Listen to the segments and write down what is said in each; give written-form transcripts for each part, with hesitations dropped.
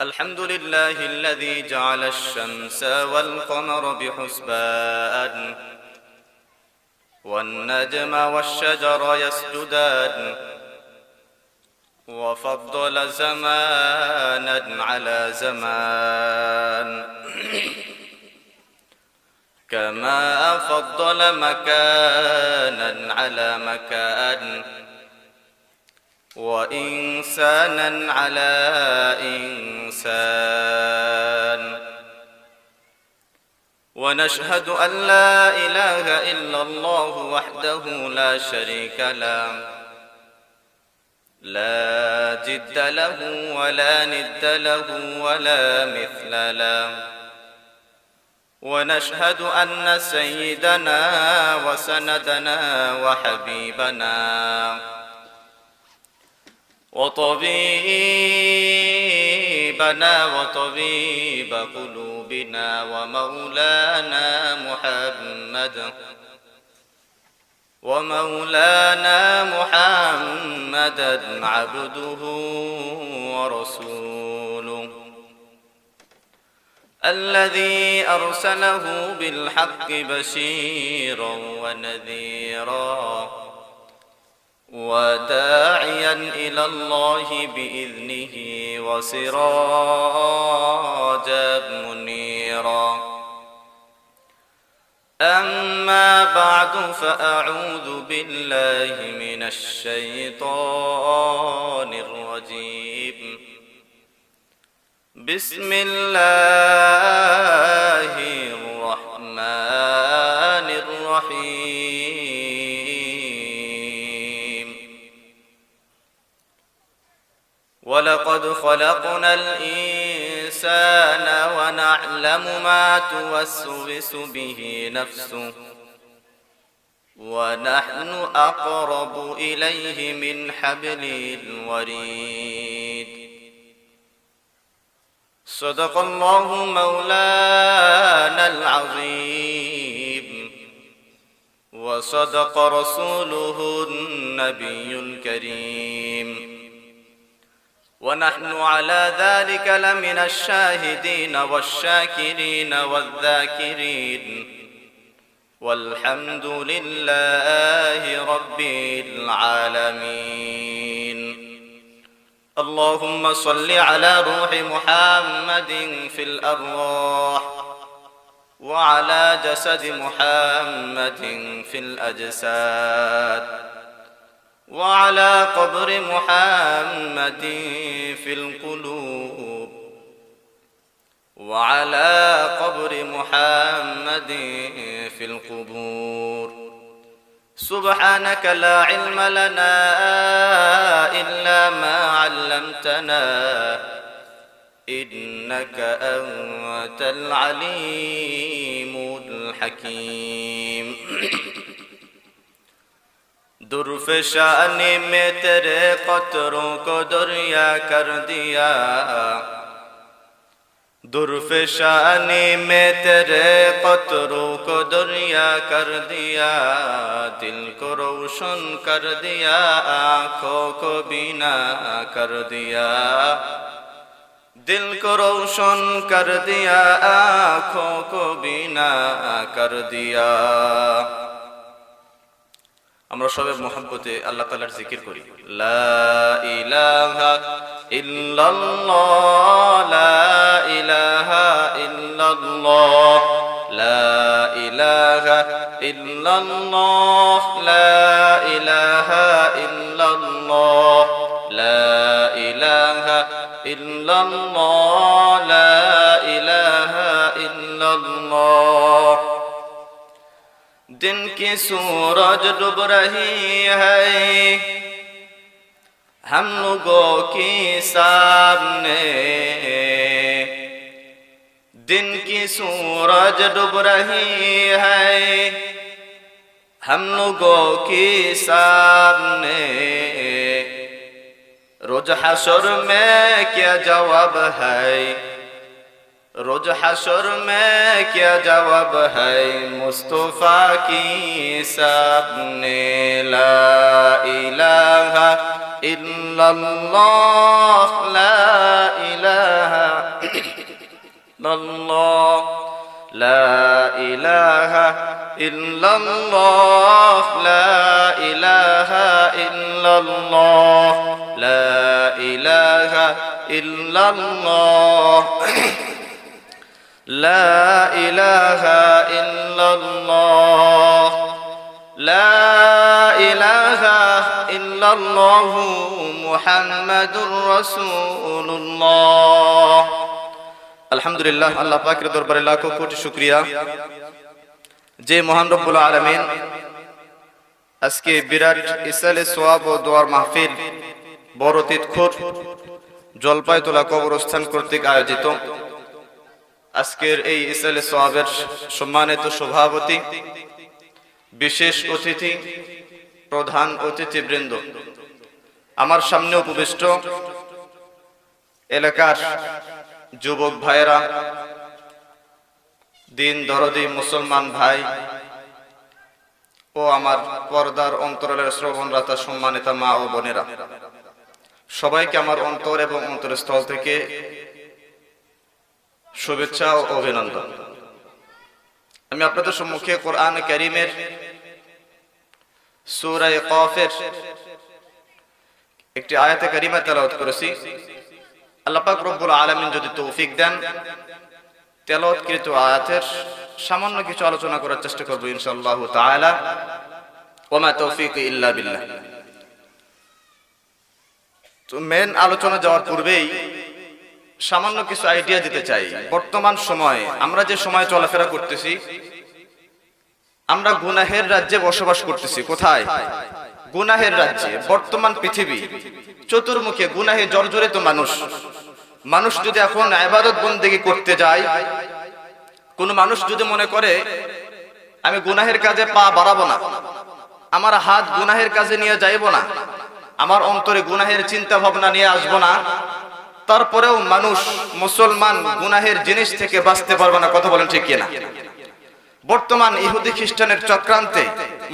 الحمد لله الذي جعل الشمس والقمر بحسبان والنجم والشجر يسجدان وفضل زمانا على زمان كما فضل مكانا على مكان وإنسانا على إنسان ونشهد أن لا إله إلا الله وحده لا شريك له لا جد له ولا ند له ولا مثل له ونشهد أن سيدنا وسندنا وحبيبنا وطبيبنا وطبيب قلوبنا ومولانا محمدا عبده ورسوله الذي أرسله بالحق بشيرا ونذيرا وداعيا إلى الله بإذنه وسراجا منيرا أما بعد فأعوذ بالله من الشيطان الرجيم بسم الله الرحمن الرحيم ولقد خلقنا الإنسان ونعلم ما توسوس به نفسه ونحن أقرب إليه من حبل الوريد صدق الله مولانا العظيم وصدق رسوله النبي الكريم ونحن على ذلك لمن الشاهدين والشاكرين والذاكرين والحمد لله رب العالمين اللهم صل على روح محمد في الأرواح وعلى جسد محمد في الأجساد وعلى قبر محمد في القلوب وعلى قبر محمد في القبور سبحانك لا علم لنا إلا ما علمتنا إنك أنت العليم الحكيم दुर्फशानी में तेरे कतरों को दरिया कर दिया दुर्फशानी में तेरे कतरों को दरिया कर दिया दिल को रोशन कर दिया आँखों को बीना कर दिया दिल को रोशन कर दिया आँखों को बीना कर दिया আমরা সবাই মুহাব্বতে আল্লাহ তাআলার জিকির করি লা ইলাহা ইল্লাল্লাহ লা ইলাহা ইল্লাল্লাহ লা ইলাহা ইল্লাল্লাহ লা ইলাহা ইল্লাল্লাহ লা ইলাহা ইল্লাল্লাহ লা ইলাহা ইল্লাল্লাহ दिन की सूरज डूब रही है हम लोगों के सामने दिन की सूरज डूब रही है हम लोगों के सामने रोज हशर में क्या जवाब है रोज हशर में क्या जवाब है मुस्तफा की सामने ला इलाहा इल्लल्लाह ला इलाहा ইল্লাল্লাহ লা ইলাহা ইল্লাল্লাহ লা ইলাহা ইল্লাল্লাহ লা ইলাহা ইল্লাল্লাহ লা ইলাহা ইল্লাল্লাহ লা ইলাহা ইল্লাল্লাহ মুহাম্মাদুর রাসূলুল্লাহ। আলহামদুলিল্লাহ, আল্লাহ পাকের দরবারে লাখো কোটি শুকরিয়া যে মহান রব্বুল আলামিন আজকে বিরাট ইসালে সওয়াব ও দোয়ার মাহফিল বড় তিতখুর জলপাইতলা কবরস্থান কর্তৃক আয়োজিত আজকের এই ইসালে সওয়াবের সম্মানিত সভাপতি, বিশেষ অতিথি, প্রধান অতিথিবৃন্দ, আমার সামনে উপবিষ্ট এলাকার যুবক ভাইয়েরা, দিন দরদি মুসলমান ভাই ও আমার পর্দার অন্তরালের শ্রবণরতা সম্মানিত মা ও বোনেরা, সবাইকে আমার অন্তর এবং অন্তরস্থল থেকে শুভেচ্ছা ও অভিনন্দন। আমি আপনাদের সম্মুখে কোরআন কারীমের সূরা কফের একটি আয়াতে কারিমা তেলাওয়াত করেছি। আল্লাহ পাক রব্বুল আলামিন যদি তৌফিক দেন, তেলাওয়াতকৃত আয়াতের সামান্য কিছু আলোচনা করার চেষ্টা করব ইনশাআল্লাহ তাআলা। ওয়া মা তৌফিকি ইল্লা বিল্লাহ। তো মেন আলোচনা যাওয়ার পূর্বেই সামান্য কিছু আইডিয়া দিতে চাই। বর্তমান সময়ে আমরা যে সময় চলাফেরা করতেছি, আমরা গুনাহের রাজ্যে বসবাস করতেছি। কোথায়? গুনাহের রাজ্যে। বর্তমান পৃথিবী চতুর্মুখে গুনাহে জর্জরিত মানুষ। মানুষ যদি এখন ইবাদত বন্দেগী করতে যায়, কোন মানুষ যদি মনে করে আমি গুনাহের কাজে পা বাড়াবো না, আমার হাত গুনাহের কাজে নিয়ে যাইব না, আমার অন্তরে গুনাহের চিন্তা ভাবনা নিয়ে আসবো না, তারপরেও মানুষ মুসলমান গুনাহের জিনিস থেকে বাঁচতে পারবে না। কথা বলেন ঠিক কিনা? বর্তমান ইহুদি খ্রিস্টানের চক্রান্তে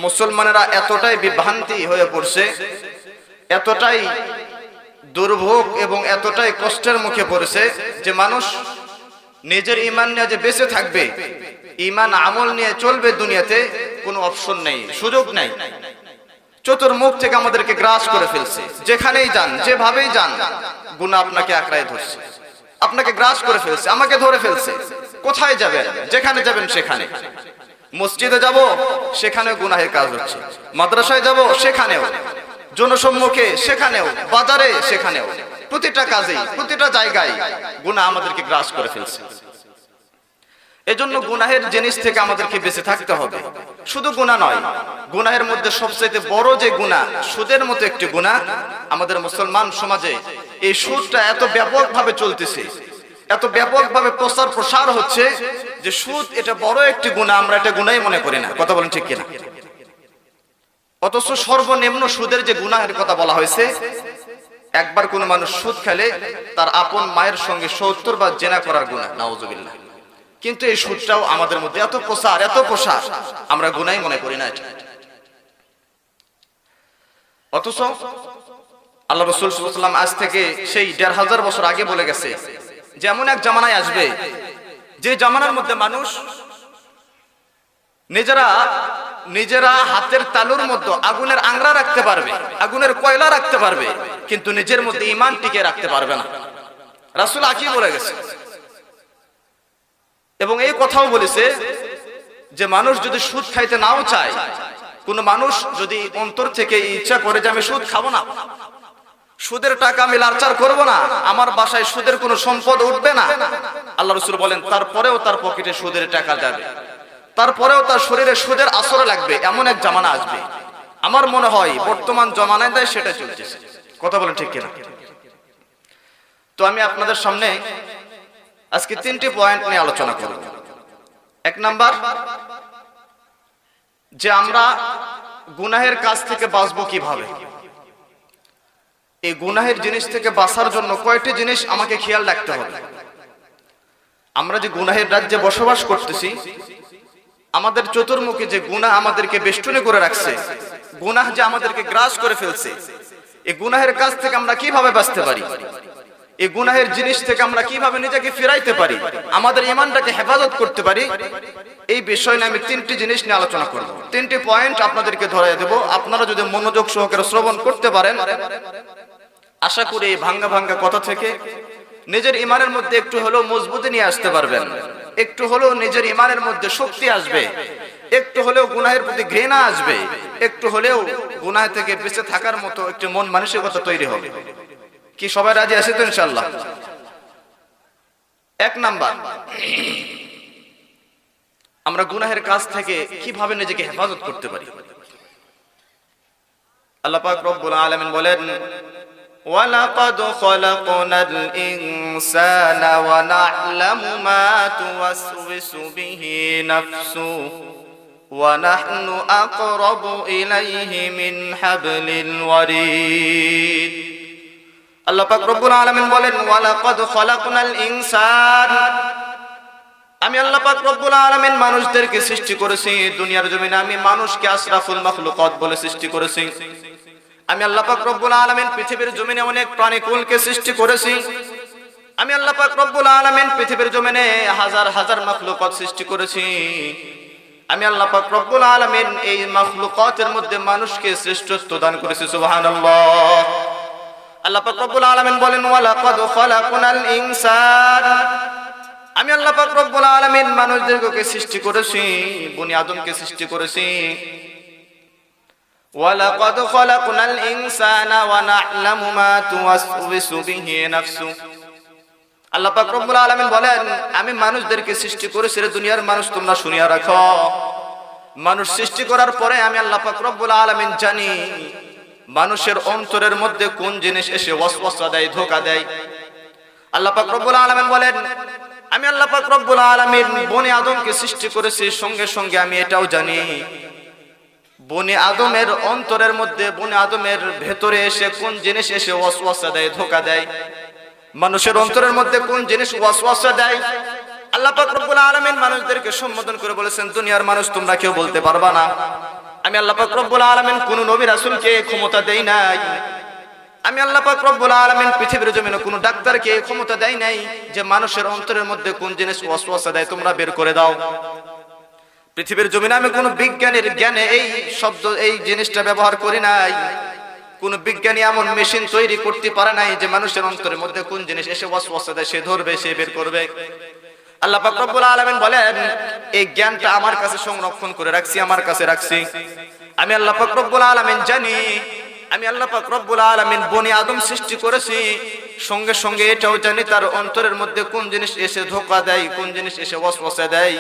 মুসলমানেরা এতটাই বিভ্রান্তি হয়ে পড়ছে, এতটাই দুর্ভোগ এবং এতটাই কষ্টের মুখে পড়েছে যে মানুষ নিজের ঈমান নিয়ে যে বেঁচে থাকবে, ঈমান আমল নিয়ে চলবে দুনিয়াতে, কোনো অপশন নেই, সুযোগ নেই। চতুর্মুখ থেকে আমাদেরকে গ্রাস করে ফেলছে। যেখানেই যান, যেভাবেই যান, গুনাহ আপনাকে আঁকড়ায় ধরছে, আপনাকে গ্রাস করে ফেলছে, আমাকে ধরে ফেলছে। কোথায় যাবেন? যেখানে যাবেন সেখানে। মসজিদে যাব, সেখানে গুনাহের কাজ হচ্ছে। মাদ্রাসায় যাব, সেখানেও। জনসম্মুখে, সেখানেও। বাজারে, সেখানেও। প্রতিটা কাজেই, প্রতিটা জায়গায় গুনাহ আমাদেরকে গ্রাস করে ফেলছে। এজন্য গুনাহের জিনিস থেকে আমাদেরকে বেঁচে থাকতে হবে। শুধু গুনাহ নয়, গুনাহের মধ্যে সবচেয়ে বড় যে গুনাহ, সুদের মতো একটি গুনাহ আমাদের মুসলমান সমাজে এই সুদটা এত ব্যাপকভাবে চলতেছে, এত ব্যাপকভাবে প্রচার প্রসার হচ্ছে যে সুদ এটা বড় একটি গুনাহ, আমরা এটা গুনাহই মনে করি না। কথা বলেন ঠিক কিনা? অথচ সর্বনিম্ন সুদের যে গুনাহের কথা বলা হয়েছে, একবার কোন মানুষ সুদ খেলে তার আপন মায়ের সঙ্গে ৭০ বার জিনা করার গুনাহ, নাউজুবিল্লাহ। কিন্তু এই সুদটাও আমাদের মধ্যে এত প্রসার, এত প্রসার, আমরা গুনাহই মনে করি না এটা। অথচ আল্লাহ রাসূল সাল্লাল্লাহু আলাইহি ওয়াসাল্লাম আজ থেকে সেই ১৫০০ বছর আগে বলে গেছে যে এমন এক জামানায় আসবে যে জামানার মধ্যে মানুষ নিজেরা হাতের তালুর মধ্যে আগুনের আংরা রাখতে পারবে, আগুনের কয়লা রাখতে পারবে, কিন্তু নিজের মধ্যে ঈমান টিকে রাখতে পারবে না। রাসূল আকি বলে গেছে। এবং এই কথাও বলেছে যে মানুষ যদি সুদ খাইতে নাও চায়, কোন মানুষ যদি অন্তর থেকে ইচ্ছা করে যে আমি সুদ খাবো না, সুদের টাকা আমি লালচার করব না, আমার বাসায় সুদের কোনো সম্পদ উঠবে না, আল্লাহ রাসূল বলেন তারপরেও তার পকেটে সুদের টাকা যাবে, তারপরেও তার শরীরে সুদের আসর লাগবে। এমন এক জামানা আসবে, আমার মনে হয় বর্তমান জামানায় দেয় সেটা চলতেছে। কথা বলেন ঠিক কিনা? তো আমি আপনাদের সামনে আজকে 3টি পয়েন্ট নিয়ে আলোচনা করব। 1 নাম্বার, যে আমরা গুনাহের কাজ থেকে বাঁচবো কিভাবে। এই গুনাহের জিনিস থেকে বাঁচার জন্য কয়টি জিনিস আমাকে খেয়াল রাখতে হবে। আমরা যে গুনাহের রাজ্যে বসবাস করতেছি, আমাদের চতুর্মুখে যে গুনাহ আমাদেরকে বেষ্টনী করে রাখছে, গুনাহ যে আমাদেরকে গ্রাস করে ফেলছে, এই গুনাহের কাজ থেকে আমরা কিভাবে বাঁচতে পারি। এই গুনাহের জিনিস থেকে আমরা কিভাবে নিজেকে ফিরাইতে পারি, আমাদের ঈমানটাকে হেফাজত করতে পারি, এই বিষয় নিয়ে আমি তিনটি জিনিস নিয়ে আলোচনা করব। তিনটি পয়েন্ট আপনাদেরকে ধরাই দেব। আপনারা যদি মনোযোগ সহকারে শ্রবণ করতে পারেন, আশা করি এই ভাঙ্গা ভাঙ্গা কথা থেকে নিজের ঈমানের মধ্যে একটু হলেও মজবুতি নিয়ে আসতে পারবেন, একটু হলেও নিজের ঈমানের মধ্যে শক্তি আসবে, একটু হলেও গুনাহের প্রতি ঘৃণা আসবে, একটু হলেও গুনাহ থেকে বেঁচে থাকার মতো একটু মন মানসিকতা তৈরি হবে। কি সবাই রাজি আছে তো ইনশাআল্লাহ? এক নাম্বার, আমরা গুনাহের কাজ থেকে কিভাবে নিজেকে হেফাজত করতে পারি। আল্লাহ পাক রব্বুল আলামিন বলেন, ওয়ালাকাদ খলাকনাল ইনসানা ওয়া না'লামু মা তুওয়াসওয়িসু বিহি নাফসুহু ওয়া নাহনু আকরাবু ইলাইহি মিন হাবলিল ওয়ারিদ। আল্লাহ পাক রব্বুল আলামিন বলেন, ওয়ালাকাদ খলাকনাল ইনসান, আমি আল্লাহ পাক রব্বুল আলামিন মানুষদেরকে সৃষ্টি করেছি দুনিয়ার জমিনে। আমি মানুষকে আশরাফুল মাখলুকাত বলে সৃষ্টি করেছি। আমি আল্লাহ পাক রব্বুল আলামিন পৃথিবীর জমিনে অনেক প্রাণীকুলকে সৃষ্টি করেছি। আমি আল্লাহ পাক রব্বুল আলামিন পৃথিবীর জমিনে হাজার হাজার মাখলুকাত সৃষ্টি করেছি। আমি আল্লাহ পাক রব্বুল আলামিন এই মাখলুকাতের মধ্যে মানুষকে শ্রেষ্ঠত্ব দান করেছি। সুবহানাল্লাহ। আল্লাহ পাক রব্বুল আলামিন বলেন, ওয়ালাকাদ খলাকনাল ইনসান, আমি আল্লাহ পাক রব্বুল আলামিন মানুষদেরকে সৃষ্টি করেছি, বনি আদমকে সৃষ্টি করেছি। ওয়ালাকাদ খলাকনাল ইনসানা ওয়া না'লামু মা তুওয়াসওয়িসু বিহি নাফসুহু। আল্লাহ পাক রব্বুল আলামিন বলেন, আমি মানুষদেরকে সৃষ্টি করেছি রে দুনিয়ার মানুষ, তোমরা শুনিয়া রাখো। মানুষ সৃষ্টি করার পরে আমি আল্লাহ পাক রব্বুল আলামিন জানি মানুষের অন্তরের মধ্যে কোন জিনিস এসে ওয়াসওয়াসা দেয়, ধোঁকা দেয়। আল্লাহ পাক রব্বুল আলামিন বলেন, আমি আল্লাহ পাক রব্বুল আলামিন বনি আদমকে সৃষ্টি করেছি, সঙ্গে সঙ্গে আমি এটাও জানি বনি আদমের অন্তরের মধ্যে, বনি আদমের ভেতরে এসে কোন জিনিস এসে ওয়াসওয়াসা দেয়, ধোঁকা দেয়। মানুষের অন্তরের মধ্যে কোন জিনিস ওয়াসওয়াসা দেয়, আল্লাহ পাক রব্বুল আলামিন মানুষদেরকে সম্বোধন করে বলেছেন, দুনিয়ার মানুষ তোমরা কেউ বলতে পারবা না। আমি আল্লাহ পাক রব্বুল আলামিন কোন নবী রাসূলকে ক্ষমতা দেই নাই। আমি আল্লাহ পাক রব্বুল আলামিন পৃথিবীর জমিনে কোন ডাক্তারকে ক্ষমতা দেই নাই যে মানুষের অন্তরের মধ্যে কোন জিনিস ওয়াসওয়াসা দেয় তোমরা বের করে দাও। পৃথিবীর জমিনে আমি কোন বিজ্ঞানীর জ্ঞানে এই শব্দ, এই জিনিসটা ব্যবহার করি নাই। কোন বিজ্ঞানী এমন মেশিন তৈরি করতে পারে নাই যে মানুষের অন্তরের মধ্যে কোন জিনিস এসে ওয়াসওয়াসা দেয় সে ধরবে, সে বের করবে। আল্লাহ পাক রব্বুল আলামিন বলেন, এই জ্ঞানটা আমার কাছে সংরক্ষণ করে রাখছি, আমার কাছে রাখছি। আমি আল্লাহ পাক রব্বুল আলামিন জানি, আমি আল্লাহ পাক রব্বুল আলামিন বনি আদম সৃষ্টি করেছি, সঙ্গে সঙ্গে এটাও জানি তার অন্তরের মধ্যে কোন জিনিস এসে ধোঁকা দেয়, কোন জিনিস এসে ওয়াসওয়াসা দেয়।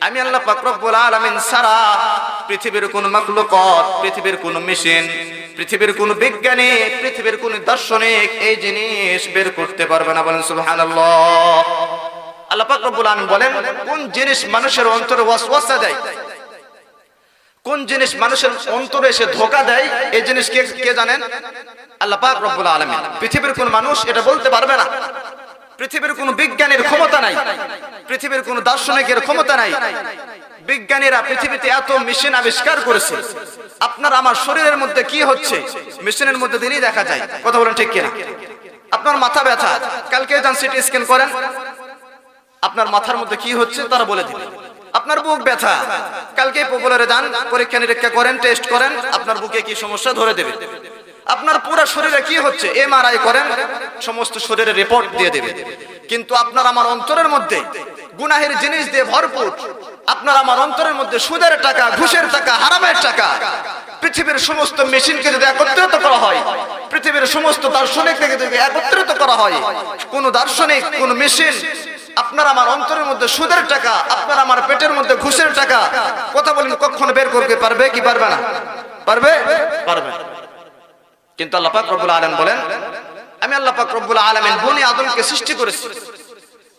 আমি আল্লাহ পাক রব্বুল আলামিন সারা পৃথিবীর কোন মাখলুকাত, পৃথিবীর কোন মেশিন, পৃথিবীর কোন বিজ্ঞানী, পৃথিবীর কোন দার্শনিক এই জিনিস বের করতে পারবে না। বলেন সুবহানাল্লাহ। আল্লাহ পাক রব্বুল আলামিন বলেন, কোন জিনিস মানুষের অন্তরে ওয়াসওয়াসা দেয়, কোন জিনিস মানুষের অন্তরে এসে ধোঁকা দেয়, এই জিনিস কে জানেন? আল্লাহ পাক রব্বুল আলামিন। পৃথিবীর কোন মানুষ এটা বলতে পারবে না। পৃথিবীর কোন বিজ্ঞানীর ক্ষমতা নাই, পৃথিবীর কোন দার্শনিকের ক্ষমতা নাই। বিজ্ঞানীরা পৃথিবীতে এত মেশিন আবিষ্কার করেছে, আপনার আমার শরীরের মধ্যে কি হচ্ছে মেশিনের মধ্যে দিনই দেখা যায়। কথা বলেন ঠিক কিনা? আপনার মাথা ব্যথা, কালকে যান সিটি স্ক্যান করেন, আপনার মাথার মধ্যে কি হচ্ছে তারা বলে দিবে। আপনার বুক ব্যথা, কালকে পপুলারে যান, পরীক্ষা নিরীক্ষা করেন, টেস্ট করেন, আপনার বুকে কি সমস্যা ধরে দেবে। আপনার পুরো শরীরে কি হচ্ছে এমআরআই করেন, সমস্ত শরীরের রিপোর্ট দিয়ে দেবে। কিন্তু আপনার আমার অন্তরের মধ্যে গুনাহের জিনিস দিয়ে ভরপুর। আপনার আমার অন্তরের মধ্যে সুদের টাকা, ঘুষের টাকা, হারামের টাকা। পৃথিবীর সমস্ত মেশিনকে যদি একত্রিত করা হয়, পৃথিবীর সমস্ত দার্শনিককে যদি একত্রিত করা হয়, কোন দার্শনিক, কোন মেশিন আপনার আমার অন্তরের মধ্যে সুদের টাকা, আপনার আমার পেটের মধ্যে ঘুষের টাকা, কথা বলেন কখনো বের করতে পারবে কি পারবে না? পারবে? পারবে। কিন্তু আল্লাহ পাক রব্বুল আলামিন বলেন, আমি আল্লাহ পাক রব্বুল আলামিন বনি আদমকে সৃষ্টি করেছি।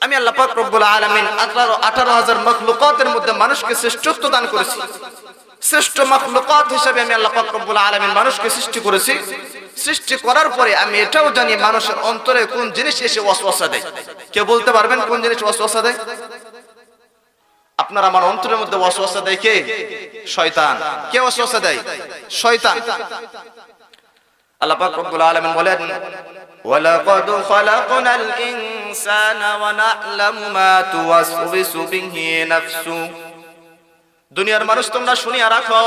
আমি আল্লাহ পাক রব্বুল আলামিন 18,000 মাখলুকাতের মধ্যে মানুষকে শ্রেষ্ঠত্ব দান করেছি। শ্রেষ্ঠ মাখলুকাত হিসেবে আমি আল্লাহ পাক রব্বুল আলামিন মানুষকে সৃষ্টি করেছি। সৃষ্টি করার পরে আমি এটাও জানি মানুষের অন্তরে কোন জিনিস এসে ওয়াসওয়াসা দেয়। কে বলতে পারবেন কোন জিনিস ওয়াসওয়াসা দেয়? আপনার আমার অন্তরের মধ্যে ওয়াসওয়াসা দেয় কে? শয়তান। কে ওয়াসওয়াসা দেয়? শয়তান। আল্লাহ পাক রব্বুল আলামিন বলেন, ওয়ালাকাদ খালাকনাল ইনসানা ওয়া না'লামু মা তুওয়াসওয়িসু বিহি নাফসু। দুনিয়ার মানুষ তোমরা শুনিয়া রাখো,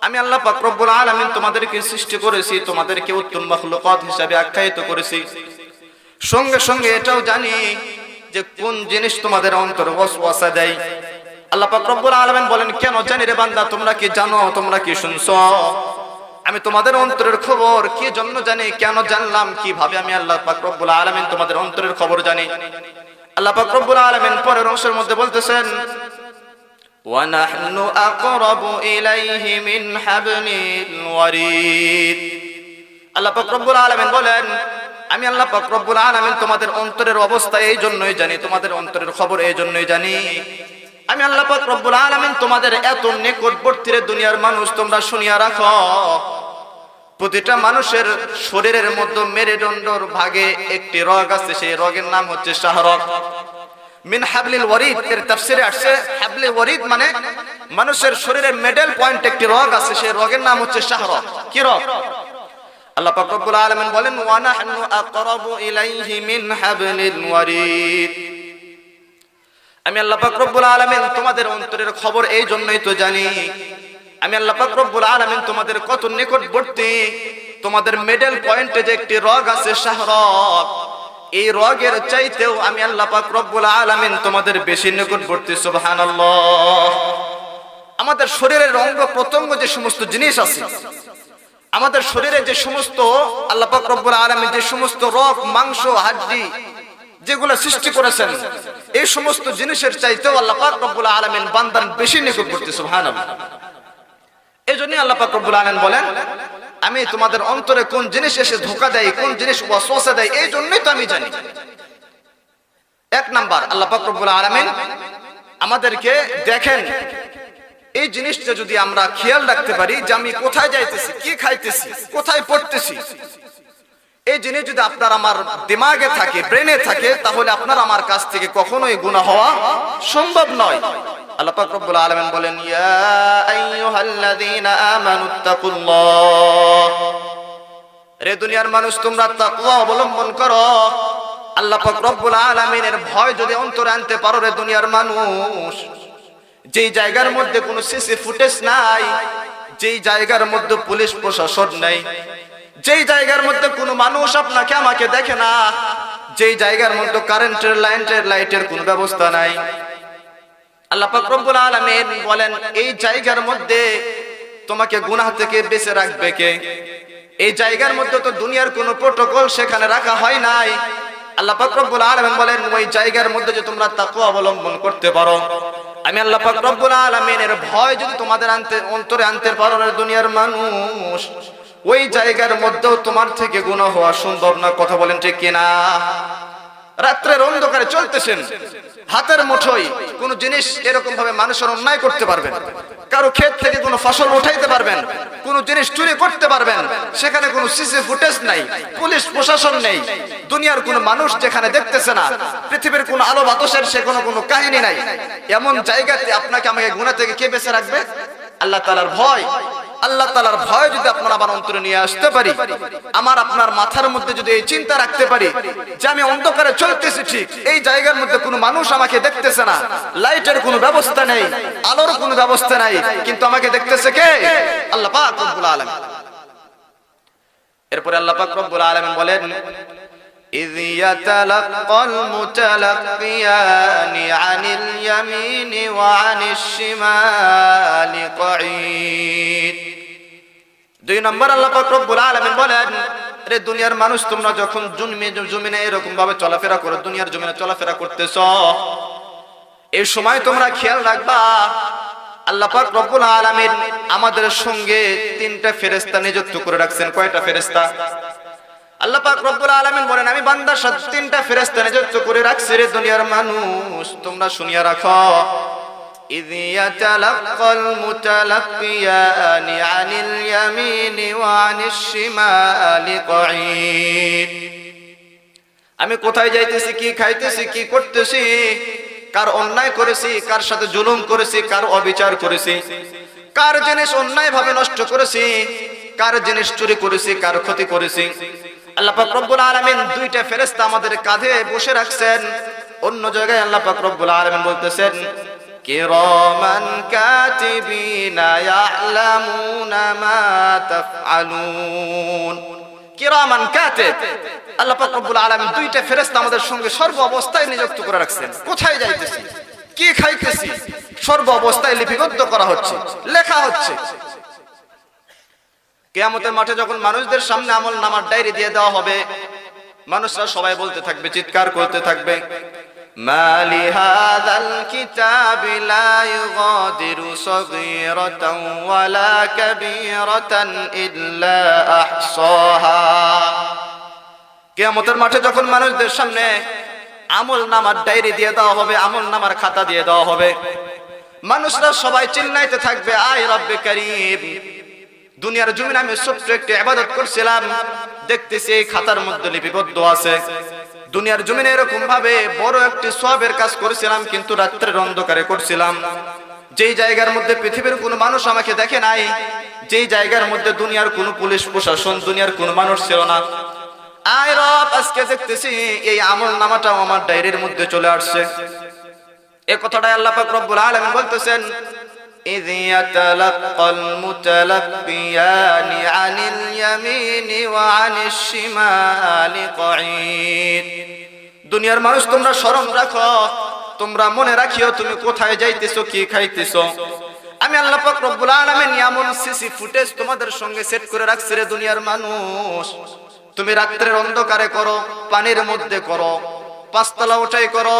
আমি আল্লাহ পাক রব্বুল আলামিন তোমাদেরকে সৃষ্টি করেছি, তোমাদেরকে উত্তম মাখলুকাত হিসাবে আখ্যায়িত করেছি। সঙ্গে সঙ্গে এটাও জানি যে কোন জিনিস তোমাদের অন্তরে ওয়াসওয়াসা দেয়। আল্লাহ পাক রব্বুল আলামিন বলেন, কেন জানি রে বান্দা, তোমরা কি জানো, তোমরা কি শুনছো? আমি তোমাদের অন্তরের খবর কি জন্য জানি, কেন জানলাম, কিভাবে আমি আল্লাহ পাক রব্বুল আলামিন তোমাদের অন্তরের খবর জানি। আল্লাহ পাক রব্বুল আলামিন পরের অংশের মধ্যে বলতেছেন, ওয়া নাহনু আকরাবু ইলাইহি মিন হাবলিল ওয়ারিদ। আল্লাহ পাক রব্বুল আলামিন বলেন, আমি আল্লাহ পাক রব্বুল আলামিন তোমাদের অন্তরের অবস্থা এই জন্যই জানি, তোমাদের অন্তরের খবর এই জন্যই জানি। আমি আল্লাহ পাক রব্বুল আলামিন তোমাদের এত নিকটবর্তী রে দুনিয়ার মানুষ, তোমরা শুনিয়া রাখো, প্রতিটা মানুষের শরীরের মধ্যে মেরুদণ্ডর ভাগে একটি রগ আছে, সেই রগের নাম হচ্ছে শাহরগ। মিন হাবলিল ওয়ারিদ এর তাফসিরে আসছে, হাবলিল ওয়ারিদ মানে মানুষের শরীরের মিডল পয়েন্ট একটি রগ আছে, সেই রগের নাম হচ্ছে শাহরগ। কি রগ? আল্লাহ পাক রব্বুল আলামিন বলেন, ওয়া নাহনু আকরাবু ইলাইহি মিন হাবলিল ওয়ারিদ। আমি আল্লাহ পাক রব্বুল আলামিন তোমাদের অন্তরের খবর এই জন্যই তো জানি। আমি আল্লাহ পাক রব্বুল আলামিন তোমাদের কত নিকটবর্তী, তোমাদের মিডল পয়েন্টে যে একটি রগ আছে শাহরগ, এই রগের চাইতেও আমি আল্লাহ পাক রব্বুল আলামিন তোমাদের বেশি নিকটবর্তী। সুবহানাল্লাহ। আমাদের শরীরের অঙ্গ প্রত্যঙ্গ যে সমস্ত জিনিস আছে, আমাদের শরীরে যে সমস্ত আল্লাহ পাক রব্বুল আলামিন যে সমস্ত রগ, মাংস, হাড্ডি যেগুলো সৃষ্টি করেছেন, এই সমস্ত জিনিসের চাইতেও আল্লাহ পাক রব্বুল আলামিন বান্দার বেশি নিকটবর্তী। সুবহানাল্লাহ। এজন্যই আল্লাহ পাক রব্বুল আলামিন বলেন, আমি তোমাদের অন্তরে কোন জিনিস এসে ধোঁকা দেয়, কোন জিনিস ওয়াসওয়াসা দেয়, এই জন্যই তো আমি জানি। এক নাম্বার, আল্লাহ পাক রব্বুল আলামিন আমাদেরকে দেখেন, এই জিনিসটা যদি আমরা খেয়াল রাখতে পারি যে আমি কোথায় যাইতেছি, কি খাইতেছি, কোথায় পড়তেছি, এই জিনিস যদি আপনার আমার দিমাগে থাকে, ব্রেনে থাকে, তাহলে আপনার আমার কাছ থেকে কখনোই গুনাহ হওয়া সম্ভব নয়। আল্লাহ পাক রব্বুল আলামিন বলেন, ইয়া আইয়ুহাল্লাযীনা আমানুত্তাকুল্লাহ। রে দুনিয়ার মানুষ, তোমরা তাকওয়া অবলম্বন করো। আল্লাহ পাক রব্বুল আলামিনের ভয় যদি অন্তরে আনতে পারো রে দুনিয়ার মানুষ, যেই জায়গার মধ্যে কোনো সিসি ফুটেজ নাই, যেই জায়গার মধ্যে পুলিশ প্রশাসন নাই, যেই জায়গার মধ্যে কোনো মানুষ আপনাকে আমাকে দেখে না, যেই জায়গার মধ্যে কারেন্টের লাইটের কোনো ব্যবস্থা নাই, আল্লাহ পাক রব্বুল আলামিন বলেন, এই জায়গার মধ্যে তোমাকে গুনাহ থেকে বেঁচে রাখবে কে? এই জায়গার মধ্যে তো দুনিয়ার কোনো প্রোটোকল সেখানে রাখা হয় নাই। আল্লাহ পাক রব্বুল আলামিন বলেন, ওই জায়গার মধ্যে যে তোমরা তাকওয়া অবলম্বন করতে পারো, আমি আল্লাহ পাক রব্বুল আলামিনের ভয় যদি তোমাদের অন্তরে আনতে পারো রে দুনিয়ার মানুষ, ওই জায়গার মধ্যেও তোমার থেকে গুনাহ হওয়া সম্ভব না। কথা বলেন ঠিক কিনা? রাত্রের অন্ধকারে চলতেছেন, হাতের মুঠোয় কোন জিনিস এরকম ভাবে মানুষের অন্যায় করতে পারবেন, কারো ক্ষেত থেকে কোনো ফসল উঠাইতে পারবেন, কোন জিনিস চুরি করতে পারবেন, সেখানে কোনো সিসি ফুটেজ নাই, পুলিশ প্রশাসন নেই, দুনিয়ার কোনো মানুষ যেখানে দেখতেছে না, পৃথিবীর কোনো আলো বাতাসের সে কোনো কাহিনী নাই, এমন জায়গাতে আপনাকে আমাকে গুনাহ থেকে কে বেঁচে রাখবে? আল্লাহ তাআলার ভয়। আল্লাহ তাআলার ভয় যদি আপনার আমার অন্তরে নিয়ে আসতে পারি, আমার আপনার মাথার মধ্যে যদি এই চিন্তা রাখতে পারি যে আমি অন্ধকারে চলতেছি, ঠিক এই জায়গার মধ্যে কোনো মানুষ আমাকে দেখতেছে না, লাইটের কোনো ব্যবস্থা নেই, আলোর কোনো ব্যবস্থা নাই, কিন্তু আমাকে দেখতেছে কে? আল্লাহ পাক রব্বুল আলামিন। এরপরে আল্লাহ পাক রব্বুল আলামিন বলেন, إذ يتلقى المتلقيان عن اليمين وعن الشمال قعيد। দুই নম্বর আল্লাহ পাক রব্বুল আলামিন বলেন, রে দুনিয়ার মানুষ, তোমরা যখন জমিনে এরকম ভাবে চলাফেরা করো, দুনিয়ার জমিনে চলাফেরা করতেছো, এই সময় তোমরা খেয়াল রাখবা, আল্লাহ পাক রব্বুল আলামিন আমাদের সঙ্গে তিনটা ফেরেশতা নিযুক্ত করে রাখছেন। কয়টা ফেরেশতা? আল্লাহ পাক রব্বুল আলামিন বলেন, আমি বান্দার সাথে তিনটা ফেরেশতা নিযুক্ত করে রাখছি রে দুনিয়ার মানুষ, তোমরা শুনিয়া রাখো। إذ يتلقى المتلقيان عن اليمين وعن الشمال قعيد। আমি কোথায় যাইতেছি, কি খাইতেছি, কি করতেছি, কার অন্যায় করেছি, কার সাথে জুলুম করেছি, কার অবিচার করেছি, কার জিনিস অন্যায় ভাবে নষ্ট করেছি, কার জিনিস চুরি করেছি, কার ক্ষতি করেছি, আল্লাহ পাক রব্বুল আলামিন দুইটা ফেরেশতা আমাদের কাঁধে বসে রাখছেন। অন্য জায়গায় আল্লাহ পাক রব্বুল আলামিন বলতেছেন কিরামান কাতিবিনা ইয়ালামুনা মা তাফআলুন। কিরামান কাতিব, আল্লাহ পাক রব্বুল আলামিন দুইটা ফেরেশতা আমাদের সঙ্গে সর্ব অবস্থায় নিযুক্ত করে রাখছেন। কোথায় যাইতেছি, কি খাইতেছি, সর্ব অবস্থায় লিপিবদ্ধ করা হচ্ছে, লেখা হচ্ছে। কিয়ামতের মাঠে যখন মানুষদের সামনে আমলনামার ডায়েরি দিয়ে দেওয়া হবে, মানুষরা সবাই বলতে থাকবে, চিৎকার করতে থাকবে, মালি হাযাল কিতাবি লা ইউগাদিরু সগীরাতান ওয়ালা কাবীরাতান ইল্লা আহসাহা। কিয়ামতের মাঠে যখন মানুষদের সামনে আমলনামার ডায়েরি দিয়ে দেওয়া হবে, আমলনামার খাতা দিয়ে দেওয়া হবে, মানুষরা সবাই চিল্লাইতে থাকবে, আয় রব্বে কারীম, দুনিয়ার জমিনে আমি ছোট্ট একটি ইবাদত করছিলাম, দেখতেছি এই খাতার মধ্যে লিপিবদ্ধ আছে। দুনিয়ার জমিনে এরকম ভাবে বড় একটি সওয়াবের কাজ করেছিলাম, কিন্তু রাত্রের অন্ধকারে করছিলাম, যেই জায়গার মধ্যে পৃথিবীর কোনো মানুষ আমাকে দেখে নাই, যেই জায়গার মধ্যে দুনিয়ার কোনো পুলিশ প্রশাসন, দুনিয়ার কোনো মানুষ ছিল না। আয় রব, আজকে দেখতেছি এই আমলনামাটাও আমার ডায়েরির মধ্যে চলে আসছে। এই কথাটাই আল্লাহ পাক রব্বুল আলামিন বলতেছেন, إذ يتلقى المتلقيان عن اليمين وعن الشمال قعيد। দুনিয়ার মানুষ তোমরা স্মরণ রাখো, তোমরা মনে রাখিও তুমি কোথায় যাইতেছো, কি খাইতেছো। আমি আল্লাহ পাক রব্বুল আলামিন এমন সিসি ফুটেজ তোমাদের সঙ্গে সেট করে রাখছি রে দুনিয়ার মানুষ, তুমি রাত্রের অন্ধকারে করো, পানির মধ্যে করো, পাঁচতলা উঠাই করো,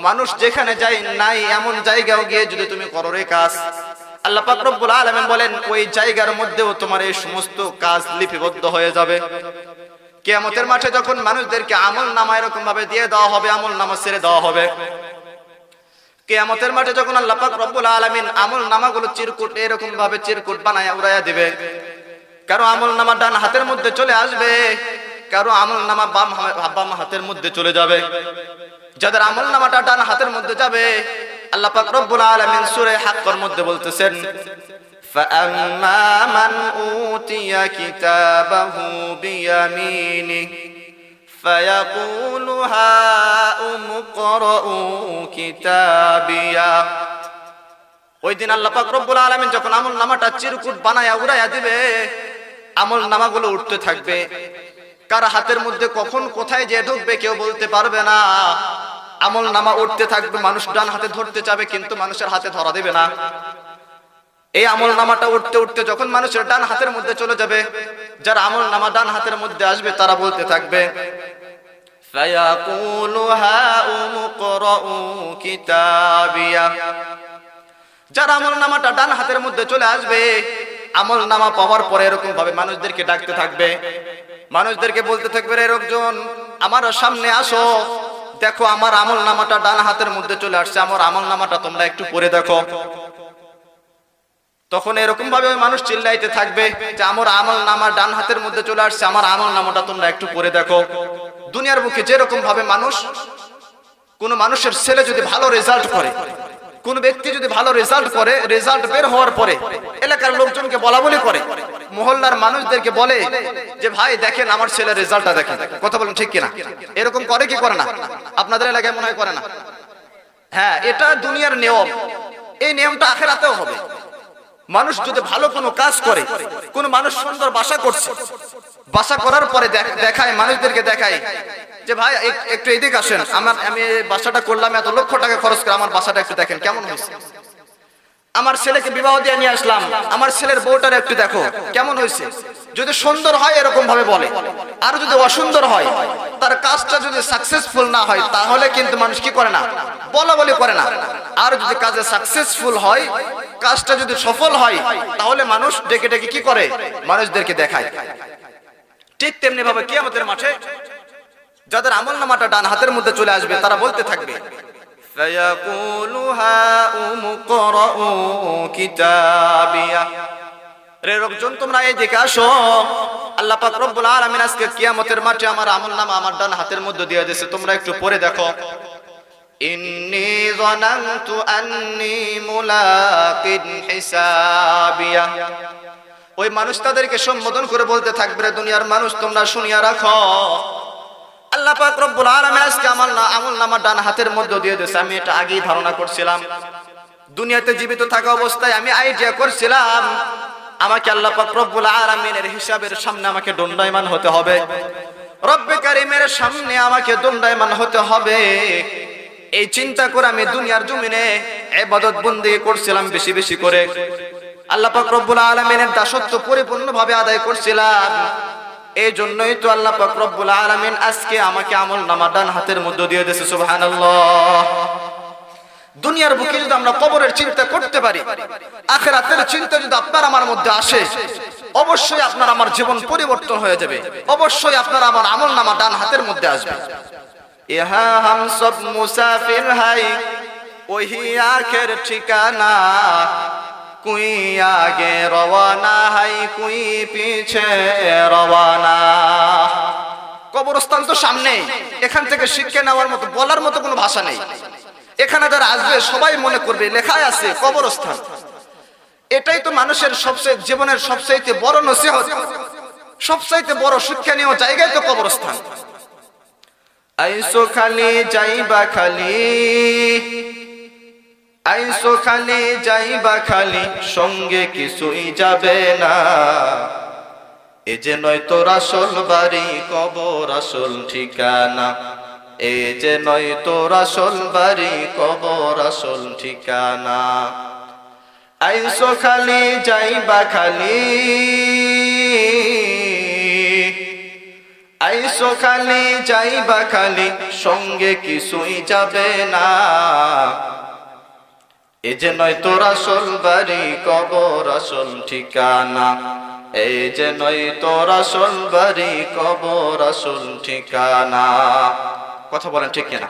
মানুষ যেখানে যায় নাই এমন জায়গাও গিয়ে যদি তুমি করো রে কাজ, আল্লাহ পাক রব্বুল আলামিন বলেন ওই জায়গার মধ্যেও তোমার এই সমস্ত কাজ লিপিবদ্ধ হয়ে যাবে। কিয়ামতের মাঠে যখন মানুষদেরকে আমলনামা এরকম ভাবে দিয়ে দেওয়া হবে, আমলনামা ছেড়ে দেওয়া হবে, কিয়ামতের মাঠে যখন আল্লাহ পাক রব্বুল আলামিন আমলনামাগুলো চিরকুট এরকম ভাবে চিরকুট বানায়া উড়াইয়া দিবে, কারো আমলনামা ডান হাতের মধ্যে চলে আসবে, কারো আমলনামা বাম হাতের মধ্যে চলে যাবে। যাদের আমলনামাটা ডান হাতের মধ্যে যাবে, আল্লাহ পাক রব্বুল আলামিন সূরা হাক্কর মধ্যে বলতেছেন, ফাআম্মা মান উতিয়া কিতাবাহু বিয়ামিনিহি ফায়াকুলু হাউমুকরাউ কিতাবিয়া। ওই দিন আল্লাহ পাক রব্বুল আলামিন যখন আমলনামাটা চিরকুট বানায়া উড়াইয়া দিবে, আমলনামাগুলো উঠতে থাকবে, কার হাতের মধ্যে কখন কোথায় যে ঢুকবে কেউ বলতে পারবে না। আমলনামা উঠতে থাকবে, মানুষ ডান হাতে ধরতে চাবে কিন্তু মানুষের হাতে ধরা দেবে না। এই আমলনামাটা উঠতে উঠতে যখন মানুষের ডান হাতের মধ্যে চলে যাবে, যার আমলনামা ডান হাতের মধ্যে আসবে তারা বলতে থাকবে, ফায়াকুলু হাউমুকরাউ কিতাবিয়া। যার আমলনামাটা ডান হাতের মধ্যে চলে আসবে, আমলনামা পাওয়ার পরে এরকম ভাবে মানুষদেরকে ডাকতে থাকবে, মানুষদেরকে বলতে থাকবে, রে লোকজন আমার সামনে আসো, দেখো আমার আমলনামাটা ডান হাতের মধ্যে চলে আসছে, আমার আমলনামাটা তোমরা একটু পড়ে দেখো। তখন এরকম ভাবে ওই মানুষ চিল্লাইতে থাকবে যে আমার আমলনামা ডান হাতের মধ্যে চলে আসছে, আমার আমলনামাটা তোমরা একটু পড়ে দেখো। দুনিয়ার বুকে যেরকম ভাবে মানুষ, কোন মানুষের ছেলে যদি ভালো রেজাল্ট করে, কোন ব্যক্তি যদি ভালো রেজাল্ট করে, রেজাল্ট বের হওয়ার পরে এলাকার লোকজনকে বলা বলি করে, মহল্লার মানুষদেরকে বলে যে ভাই দেখেন আমার ছেলের রেজাল্টটা দেখেন, কথা বলেন ঠিক কিনা? এরকম করে কি করে না? আপনাদের এলাকায় মনে হয় করে না? হ্যাঁ, এটা দুনিয়ার নিয়ম। এই নিয়মটা আখিরাতেও হবে। মানুষ যদি ভালো কোনো কাজ করে, কোন মানুষ সুন্দর বাসা করছে, বাসা করার পরে দেখায়, মানুষদেরকে দেখায় যে ভাই একটু এদিকে আসেন, আমি বাসাটা করলাম, এত লক্ষ টাকা খরচ করে, আমার বাসাটা একটু দেখেন কেমন হয়েছে। আমার ছেলেকে বিবাহ দিয়ে নিয়ে আসলাম, আমার ছেলের বউটার একটু দেখো কেমন হয়েছে। যদি সুন্দর হয় এরকম ভাবে বলে, আর যদি অসুন্দর হয়, তার কাজটা যদি সাকসেসফুল না হয়, তাহলে কিন্তু মানুষ কি করে না, বলা বলি করে না। আর যদি কাজে সাকসেসফুল হয়, কাজটা যদি সফল হয়, তাহলে মানুষ ডেকে ডেকে কি করে, মানুষদেরকে দেখায়। ঠিক তেমনি ভাবে কিয়ামতের মাঠে যাদের আমলনামাটা ডান হাতের মধ্যে চলে আসবে, তারা বলতে থাকবে, ফায়াকুলু হাউমুকরাউ কিতাবিয়া। রে লোকজন তোমরা এইদিকে আসো, আল্লাহ পাক রব্বুল আলামিন আজকে কিয়ামতের মাঠে আমার আমলনামা আমার ডান হাতের মধ্যে দিয়ে দিয়েছে, তোমরা একটু পড়ে দেখো। ইন্নী যানানতু আন্নী মুলাকিন হিসাবিয়া। ওই মানুষ তাদেরকে সম্বোধন করে বলতে থাকবে, রে দুনিয়ার মানুষ তোমরা শুনিয়া রাখো, আল্লাহ পাক রব্বুল আলামিন আজকে আমলনামা ডান হাতের মধ্যে দিয়ে দিয়েছে। আমি এটা আগেই ধারণা করছিলাম, দুনিয়াতে জীবিত থাকা অবস্থায় আমি আইডিয়া করছিলাম আমাকে আল্লাহ পাক রব্বুল আলামিনের হিসাবের সামনে আমাকে দণ্ডায়মান হতে হবে, রব্বে কারীমের সামনে আমাকে দণ্ডায়মান হতে হবে। এই চিন্তা করে আমি দুনিয়ার জমিনে ইবাদত বন্দেগী করছিলাম বেশি বেশি করে, আল্লাহ পাক রব্বুল আলামিনের দাসত্ব পরিপূর্ণভাবে আদায় করছিলাম। এই জন্যই তো আল্লাহ পাক রব্বুল আলামিন আজকে আমাকে আমলনামা ডান হাতের মধ্যে দিয়ে দিয়েছে। সুবহানাল্লাহ। দুনিয়ার বুকে যদি আমরা কবরের চিন্তা করতে পারি, আখিরাতের চিন্তা যদি আপনার আমার মধ্যে আসে, অবশ্যই আপনার আমার জীবন পরিবর্তন হয়ে যাবে, অবশ্যই আপনার আমার আমলনামা ডান হাতের মধ্যে আসবে। ইহা হাম সব মুসাফির হাই, ওহি আখের ঠিকানা, কুই আগে রওয়ানা হাই, কুই পিছে রওয়ানা। কবরস্থান তো সামনেই, এখান থেকে শিক্ষা নেওয়ার মতো বলার মতো কোনো ভাষা নেই। এখানে যারা আসবে সবাই মনে করবে লেখায় আছে কবরস্থান। এটাই তো মানুষের সবচেয়ে জীবনের সবচাইতে বড় নসিহত, সবচাইতে বড় শিক্ষণীয় জায়গায় তো কবরস্থান। আইসো খালি যাইবা খালি, আইসো খালি যাইবা খালি, সঙ্গে কিছুই যাবে না। এ যে নয় তোর আসল বাড়ি, কবর আসল ঠিকানা। এ যে নয় তোর আসল বাড়ি, কবর আসল ঠিকানা। আইসো খালি যাইবা খালি, আইসো খালি যাইবা খালি, সঙ্গে কিছুই যাবে না। এ যে নয় তোর আসল বাড়ি, কবর আসল ঠিকানা। এই যে নয় তোর আসল বাড়ি, কবর আসল ঠিকানা। কথা বলেন ঠিক কিনা?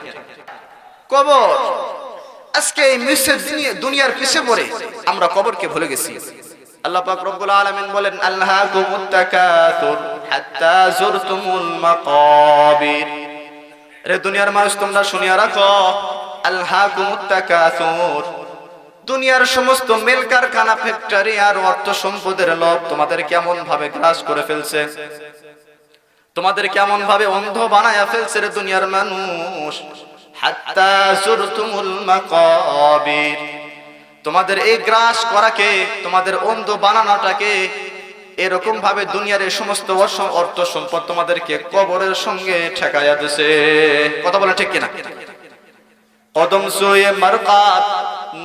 কবর আজকে এই মিশের দুনিয়ার পিছে পড়ে আমরা কবরকে ভুলে গেছি। আল্লাহ পাক রব্বুল আলামিন বলেন, আল্লাহাকুমুত তাকাসুর হাত্তা যুরতুমুল মাকাবির। রে দুনিয়ার মানুষ তোমরা শুনিয়া রাখো, আল্লাহাকুমুত তাকাসুর, দুনিয়ার সমস্ত মিল কারখানা, ফ্যাক্টরি আর অর্থ সম্পদের লোভ তোমাদের কেমন ভাবে গ্রাস করে ফেলছে, তোমাদের কেমন ভাবে অন্ধ বানায়া ফেলছে রে দুনিয়ার মানুষ। হাত্তা যুরতুমুল মাকাবির, তোমাদের এই গ্রাস করাকে, তোমাদের অন্ধ বানানোটাকে এরকম ভাবে দুনিয়ার এই সমস্ত অর্থ সম্পদ তোমাদেরকে কবরের সঙ্গে ঠেকাইয়া দিছে। কথা বলে ঠিক কিনা? কদম সোয়ে মারকাত,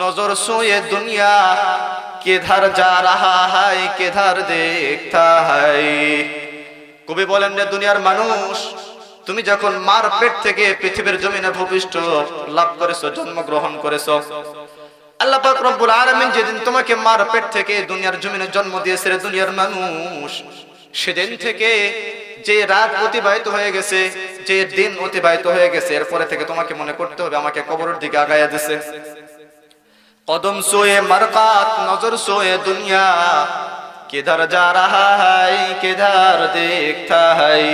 নজর সোয়ে দুনিয়া, কিধার যা রাহা হায় কিধার দেখতা হায়। কবি বলেন, রে দুনিয়ার মানুষ, তুমি যখন মার পেট থেকে পৃথিবীর জমিনে ভূপৃষ্ঠ লাভ করেছো, জন্মগ্রহণ করেছো, আল্লাহ পাক রব্বুল আলামিন যেদিন তোমাকে মার পেট থেকে দুনিয়ার জমিনে জন্ম দিয়েছে রে দুনিয়ার মানুষ, সেদিন থেকে যে রাত অতিবাহিত হয়ে গেছে, যে দিন অতিবাহিত হয়ে গেছে, এরপরে থেকে তোমাকে মনে করতে হবে আমাকে কবরের দিকে আগাইয়া দিছে। কদম সোয়ে মারকাত, নজর সোয়ে দুনিয়া, কিধার যা রাহা হায় কিধার দেখতা হায়।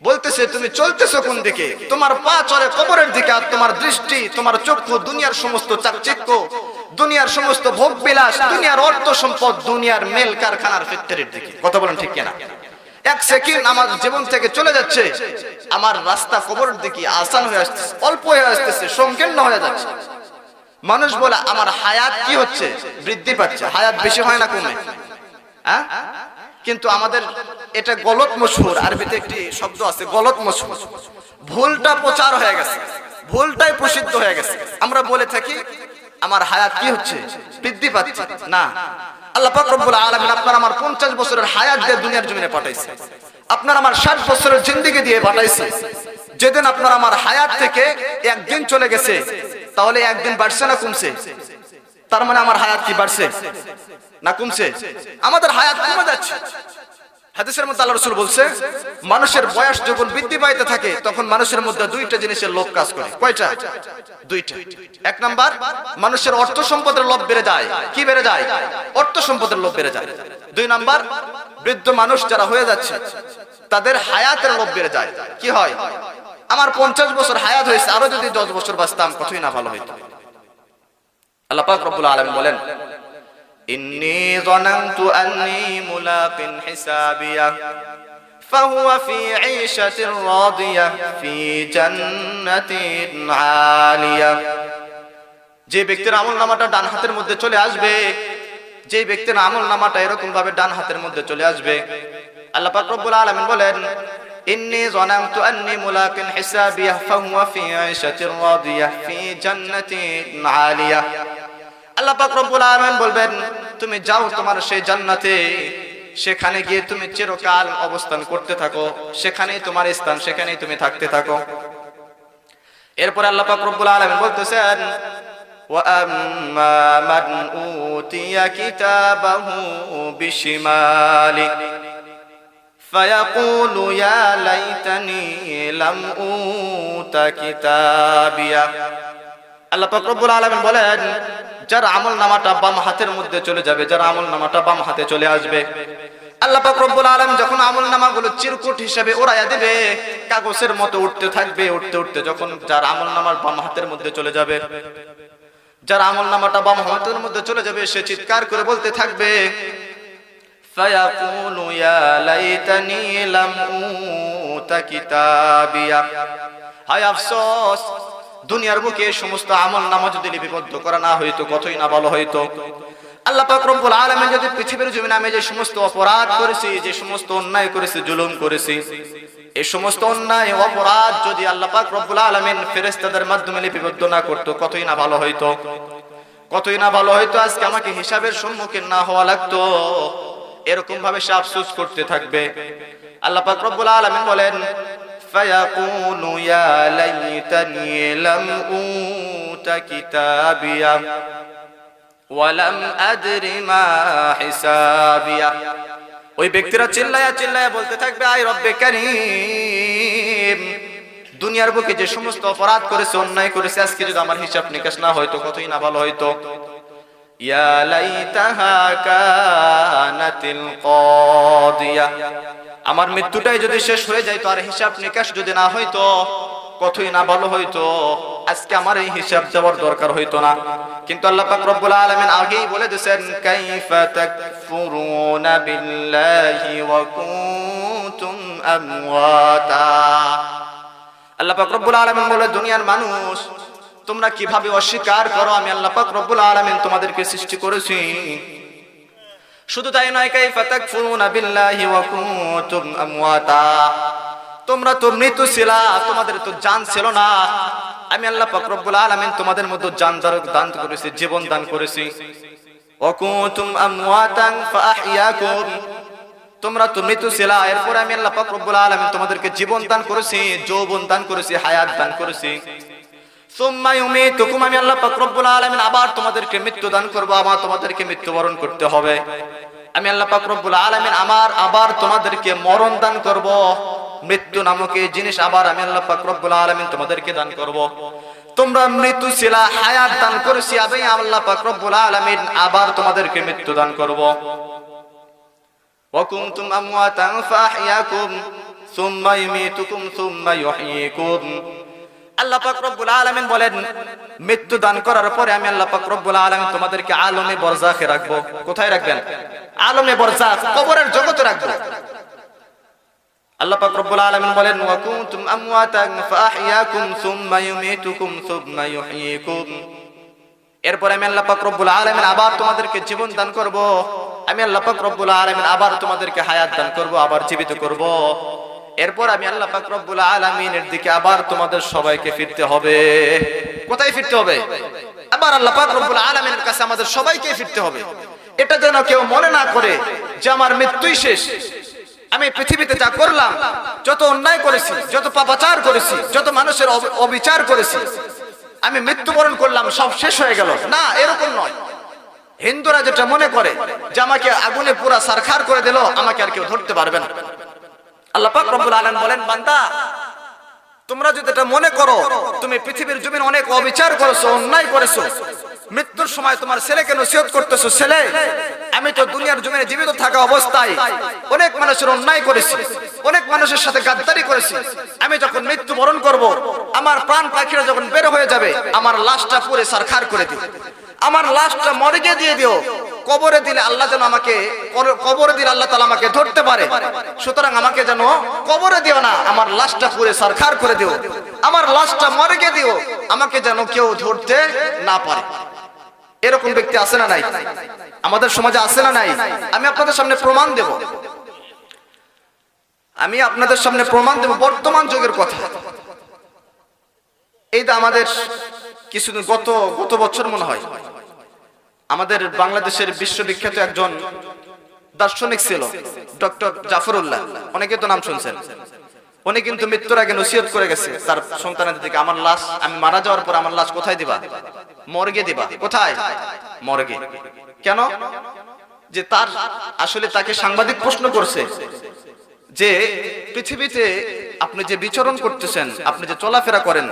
বলতেছে তুমি চলতেছো কোন দিকে, তোমার পা চলে কবরের দিকে, আর তোমার দৃষ্টি, তোমার চক্ষু দুনিয়ার সমস্ত চাকচিক্য, দুনিয়ার সমস্ত ভোগ বিলাস, দুনিয়ার অর্থ সম্পদ, দুনিয়ার মেল কারখানার ফ্যাক্টরির দিকে। কথা বলেন ঠিক কিনা? এক সেকেন্ড আমার জীবন থেকে চলে যাচ্ছে, আমার রাস্তা কবরের দিকে আসান হয়ে আসতেছে, অল্প হয়ে আসতেছে, সংকীর্ণ হয়ে যাচ্ছে। মানুষ বলে আমার হায়াত কি হচ্ছে, বৃদ্ধি পাচ্ছে, হায়াত বেশি হয় না কমে? হ্যাঁ, কিন্তু আমাদের এটা গলত মশহুর, আরবিতে একটি শব্দ আছে গলত মশহুর, ভুলটা প্রচার হয়ে গেছে, ভুলটাই প্রসিদ্ধ হয়ে গেছে। আমরা বলে থাকি আমার হায়াত কি হচ্ছে, বৃদ্ধি পাচ্ছে না। আল্লাহ পাক রব্বুল আলামিন আপনার আমার 50 বছরের হায়াত দিয়ে দুনিয়ার জমিনে পাঠাইছে, আপনার আমার 60 বছরের জিন্দেগি দিয়ে পাঠাইছে। যেদিন আপনার আমার হায়াত থেকে একদিন চলে গেছে, তাহলে একদিন বাড়ছে না কমছে? তার মানে আমার হায়াত কি বাড়ছে না কমছে? আমাদের হায়াত কমে যাচ্ছে। হাদিসের মধ্যে আল্লাহ রাসূল বলছে, মানুষের বয়স যখন বৃদ্ধি পাইতে থাকে তখন মানুষের মধ্যে দুইটা জিনিসের লোভ কাজ করে। কয়টা? দুইটা। এক নাম্বার, মানুষের অর্থ সম্পদের লোভ বেড়ে যায়। কি বেড়ে যায়? অর্থ সম্পদের লোভ বেড়ে যায়। দুই নাম্বার, বৃদ্ধ মানুষ যারা হয়ে যাচ্ছে তাদের হায়াতের লোভ বেড়ে যায়। কি হয়? আমার 50 বছর হায়াত হয়েছে, আরো যদি 10 বছর বাঁচতাম কতই না ভালো হইতো। আল্লাহ পাক রব্বুল আলামিন বলেন, ইন্নী যানানতু আন্নী মুলাকিন হিসাবিয়া ফাহুয়া ফি ঈশাতির রাদিয়া ফি জান্নাতিন আলিয়া। যে ব্যক্তির আমলনামাটা ডান হাতের মধ্যে চলে আসবে, যে ব্যক্তির আমলনামাটা এরকম ভাবে ডান হাতের মধ্যে চলে আসবে, আল্লাহ পাক রব্বুল আলামিন বলেন ইন্নী যানানতু আন্নী মুলাকিন হিসাবিয়া ফাহুয়া ফি ঈশাতির রাদিয়া ফি জান্নাতিন আলিয়া। আল্লাহ পাক রব্বুল আলামিন বলবেন তুমি যাও তোমার সেই জান্নাতে, সেখানে গিয়ে তুমি চিরকাল অবস্থান করতে থাকো, সেখানেই তোমার স্থান, সেখানেই তুমি থাকতে থাকো। এরপর আল্লাহ পাক রব্বুল আলামিন বলতেছেন ওয়া আম্মা মান উতিয়া কিতাবাহু বিশিমালি ফায়াকুলু ইয়া লাইতানি লাম উতা কিতাবিয়া। আল্লাহ পাক রব্বুল আলামিন বলেন যার আমলনামাটা বাম হাতের মধ্যে চলে যাবে, যার আমলনামাটা বাম হাতে চলে আসবে, আল্লাহ পাক রব্বুল আলামিন যখন আমলনামাগুলো চিরকুট হিসেবে ওড়াইয়া দিবে, কাগজের মতো উঠতে থাকবে, উঠতে উঠতে যখন যার আমলনামার বাম হাতের মধ্যে চলে যাবে, যার আমলনামাটা বাম হাতের মধ্যে চলে যাবে, সে চিৎকার করে বলতে থাকবে ফায়াকুলু ইয়া লাইতানি লাম উতা কিতাবিয়া। হায় আফসোস, দুনিয়ার বুকে সমস্ত আমলনামা যদি লিপিবদ্ধ করা না হইতো কতই না ভালো হইতো। আল্লাহ পাক রব্বুল আলামিন যদি পৃথিবীর জমিনে আমি যে সমস্ত অপরাধ করেছি, যে সমস্ত অন্যায় করেছি, জুলুম করেছি, এই সমস্ত অন্যায় অপরাধ যদি আল্লাহ পাক রব্বুল আলামিন ফেরেশতাদের মাধ্যমে লিপিবদ্ধ না করতো কতই না ভালো হইতো, কতই না ভালো হইতো। আজকে আমাকে হিসাবের সম্মুখীন না হওয়া লাগতো। এরকম ভাবে সে আফসোস করতে থাকবে। আল্লাহ পাক রব্বুল আলামিন বলেন ফায়াকুলু ইয়া লাইতানি লাম উতা কিতাবিয়া ওয়া লাম আদরি মা হিসাবিয়া। ওই ব্যক্তিরা চিল্লায়া চিল্লায়া বলতে থাকবে আয় রব্বে কারীম, দুনিয়ার বুকে যে সমস্ত অপরাধ করেছে, অন্যায় করেছে, আজকে যদি আমার হিসাব নিকাশ না হয়তো কতই না ভালো হইতো। ইয়া লাইতাহা কানাতিল কাদিয়া, আমার মৃত্যুটাই যদি শেষ হয়ে যাইতো আর হিসাব নিকাশ যদি না হইতো কতই না ভালো হইতো, আজকে আমার এই হিসাব দেওয়ার দরকার হইতো না। কিন্তু আল্লাহ পাক রব্বুল আলামিন আগেই বলে দিয়েছেন কাইফা তাকফুরুনা বিল্লাহি ওয়া কুনতুম আমওয়াতা। আল্লাহ পাক রব্বুল আলামিন বলে দুনিয়ার মানুষ তোমরা কিভাবে অস্বীকার করো, আমি আল্লাহ পাক রব্বুল আলামিন তোমাদেরকে সৃষ্টি করেছি। শুধু তাই নয়, কাইফা তাকফুরুনা বিল্লাহি ওয়া কুনতুম আমওয়াতা, তোমরা তো মৃত ছিলা, তোমাদের তো জান ছিল না। আমি আল্লাহ পাক রব্বুল আলামিন তোমাদের মধ্যে জান দান করেছি, জীবন দান করেছি। ওয়া কুনতুম আমওয়াতান ফাআহইয়াকুম, তোমরা তো মৃত ছিলা, এরপর আমি আল্লাহ পাক রব্বুল আলামিন তোমাদেরকে জীবন দান করেছি, যৌবন দান করেছি, হায়াত দান করেছি। সুম্মা ইউমীতুকুম, আমি আল্লাহ পাক রব্বুল আলামিন আবার তোমাদেরকে মৃত্যু দান করব, আবার তোমাদেরকে মৃত্যুবরণ করতে হবে। আমি আল্লাহ পাক রব্বুল আলামিন আবার তোমাদেরকে মরণ দান করব, মৃত্যু নামক এই জিনিস আবার আমি আল্লাহ পাক রব্বুল আলামিন তোমাদেরকে দান করব। তোমরা মৃত্যু ছিলা, হায়াত দান করেছি, আমি আল্লাহ পাক রব্বুল আলামিন আবার তোমাদেরকে মৃত্যু দান করব। ওয়া কুনতুম আমওয়াতান ফাআহইয়াকুম সুম্মা ইউমীতুকুম সুম্মা ইউহয়িকুম। আল্লাহ পাক রব্বুল আলামিন বলেন মৃত্যু দান করার পরে আমি আল্লাহ পাক রব্বুল আলামিন তোমাদেরকে আলমে বরজাখে রাখবো। কোথায় রাখবেন? আলমে বরজাখ, কবরের জগতে রাখবো। আল্লাহ পাক রব্বুল আলামিন বলেন ওয়া কুনতুম আমওয়াতান ফাআহইয়াকুম সুম্মা ইউমীতুকুম সুম্মা ইউহয়িকুম। এরপর আমি আল্লাহ পাক রব্বুল আলামিন আবার তোমাদেরকে জীবন দান করব, আমি আল্লাহ পাক রব্বুল আলামিন আবার তোমাদেরকে হায়াত দান করব, আবার জীবিত করব। এরপর আমি আল্লাহ পাক রব্বুল আলামিনের দিকে আবার তোমাদের সবাইকে ফিরতে হবে। কোথায় ফিরতে হবে? আবার আল্লাহ পাক রব্বুল আলামিনের কাছে আমাদের সবাইকে ফিরতে হবে। এটা যেন কেউ মনে না করে যে আমার মৃত্যুই শেষ, আমি পৃথিবীতে যা করলাম, যত অন্যায় করেছি, যত পাপাচার করেছি, যত মানুষের অবিচার করেছি, আমি মৃত্যুবরণ করলাম, সব শেষ হয়ে গেল। না, এরকম নয়। হিন্দুরা যেটা মনে করে যে আমাকে আগুনে পুরা সারখার করে দিল, আমাকে আর কেউ ধরতে পারবে না। আল্লাহ পাক রব্বুল আলামিন বলেন বান্দা, তোমরা যদি এটা মনে করো তুমি পৃথিবীর জমিনে অনেক অবিচার করেছো, অন্যায় করেছো, মৃত্যুর সময় তোমার ছেলেকে নসিহত করতেছো, ছেলে আমি তো দুনিয়ার জমিনে জীবিত থাকা অবস্থায় অনেক মানুষের অন্যায় করেছি, অনেক মানুষের সাথে গাদ্দারি করেছি, আমি যখন মৃত্যুবরণ করব, আমার প্রাণ পাখিরা যখন বের হয়ে যাবে, আমার লাশটা পুরো সারখার করে দিও, আমার লাশটা মর্গে দিয়ে দিও, কবরে দিলে আল্লাহ যেন আমাকে, কবরে দিলে আল্লাহ তাআলা আমাকে ধরতে পারে, সুতরাং আমাকে যেন কবরে দিও না, আমার লাশটা পুরো সরকার করে দিও, আমার লাশটা মর্গে দিও, আমাকে যেন কেউ ধরতে না পারে। এরকম ব্যক্তি আছে না নাই? আমাদের সমাজে আছে না নাই? আমি আপনাদের সামনে প্রমাণ দেব, আমি আপনাদের সামনে প্রমাণ দেব বর্তমান যুগের কথা। এই তো আমাদের কিছুদিন গত বছর মনে হয় আমাদের বাংলাদেশের বিশ্ববিখ্যাত একজন দার্শনিক ছিল ডক্টর জাফরুল্লাহ, অনেকে তো নাম শুনছেন। উনি কিন্তু মৃত্যুর আগে নসিহত করে গেছে তার সন্তানদের দিকে, আমার লাশ, আমি মারা যাওয়ার পর আমার লাশ কোথায় দিবা? মর্গে দিবা। কোথায়? মর্গে। কেন? যে তার আসলে তাকে সাংবাদিক প্রশ্ন করছে যে পৃথিবীতে আপনি যে বিচরণ করতেছেন, আপনি যে চলাফেরা করেন,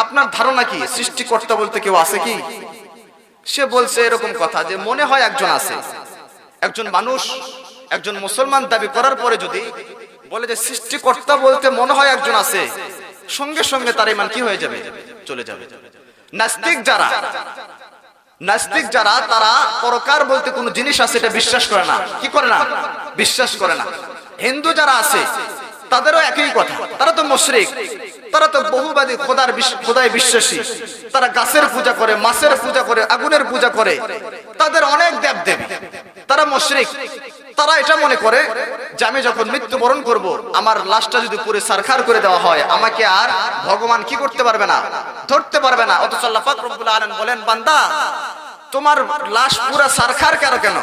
আপনার ধারণা কি সৃষ্টিকর্তা বলতে কেউ আছে কি? সে বলছে এরকম কথা যে মনে হয় একজন আছে। একজন মানুষ, একজন মুসলমান দাবি করার পরে যদি বলে যে সৃষ্টিকর্তা বলতে মনে হয় একজন আছে, সঙ্গে সঙ্গে তার ঈমান কি হয়ে যাবে? চলে যাবে। নাস্তিক যারা তারা পরকার বলতে কোনো জিনিস আছে এটা বিশ্বাস করে না। কি করে না? বিশ্বাস করে না। হিন্দু যারা আছে তাদেরও একই কথা, তারা তো মুশরিক, তারা তো বহুবাদী খোদায় বিশ্বাসী, তারা গাছের পূজা করে, মাছের পূজা করে, আগুনের পূজা করে, তাদের অনেক দেবদেবী, তারা মুশরিক। তারা এটা মনে করে যে আমি যখন মৃত্যুবরণ করব, আমার লাশটা যদি পুরো সারখার করে দেওয়া হয়, আমাকে আর ভগবান কি করতে পারবে না? ধরতে পারবে না। অথচ আল্লাহ পাক রব্বুল আলামিন বলেন, বান্দা তোমার লাশ পুরো সারখার কেন?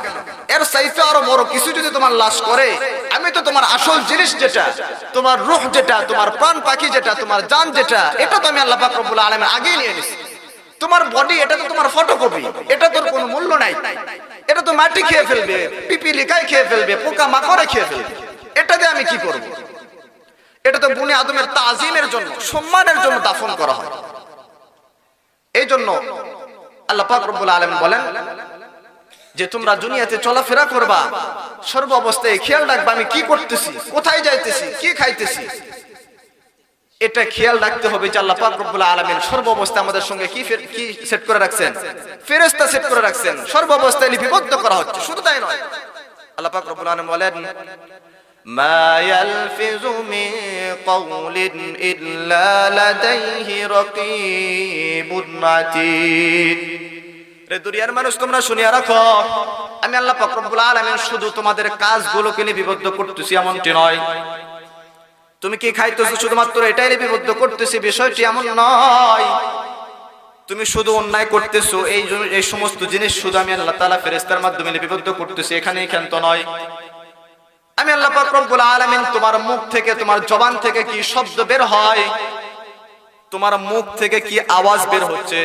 এর চাইতে আরো বড় কিছু যদি তোমার লাশ করে, আমি তো তোমার আসল জিনিস যেটা, তোমার রূহ যেটা, তোমার প্রাণ পাখি যেটা, তোমার জান যেটা, এটা তো আমি আল্লাহ পাক রব্বুল আলামিন আগেই নিয়ে নিছি। তোমার বডি এটা তো তোমার ফটোকপি, এটা তোর কোনো মূল্য নাই, এটা তো মাটি খেয়ে ফেলবে, পিপিলিকায় খেয়ে ফেলবে, পোকা মাকড়ে খেয়ে ফেলবে, এটা দিয়ে আমি কি করব? এটা তো বনি আদমের তাজিমের জন্য, সম্মানের জন্য দাফন করা হয়। এই জন্য আল্লাহ পাক রব্বুল আলামিন বলেন যে তোমরা দুনিয়াতে চলাফেরা করবা, সর্ব অবস্থায় খেয়াল রাখবা আমি কি করতেছি, কোথায় যাইতেছি, কি খাইতেছি। এটা খেয়াল রাখতে হবে যে আল্লাহ পাক রব্বুল আলামিন সর্ব অবস্থায় আমাদের সঙ্গে কি সেট করে রাখছেন? ফেরেশতা সেট করে রাখছেন, সর্ব অবস্থায় লিপিবদ্ধ করা হচ্ছে। শুধু তাই নয়, আল্লাহ পাক রব্বুল আলামিন বলেন মা ইয়ালফিযু মিন কাওলিন ইল্লা লাদাইহি রাকীবুন আতীদ। রে দুনিয়ার মানুষ তোমরা শুনিয়া রাখো, আমি আল্লাহ পাক রব্বুল আলামিন শুধু তোমাদের কাজগুলোকে লিপিবদ্ধ করতেছি এমনটি নয়। তুমি কি খাইতেছো শুধুমাত্র এটাই লিপিবদ্ধ করতেছি, বিষয়টি এমন নয়। তুমি শুধু অন্যায় করতেছো, এই সমস্ত জিনিস শুধু আমি আল্লাহ তাআলা ফেরেশতার মাধ্যমে লিপিবদ্ধ করতেছি, এখানেই ক্ষান্ত নয়। আমি আল্লাহ পাক রব্বুল আলামিন তোমার মুখ থেকে, তোমার জবান থেকে কি শব্দ বের হয়, তোমার মুখ থেকে কি আওয়াজ বের হচ্ছে,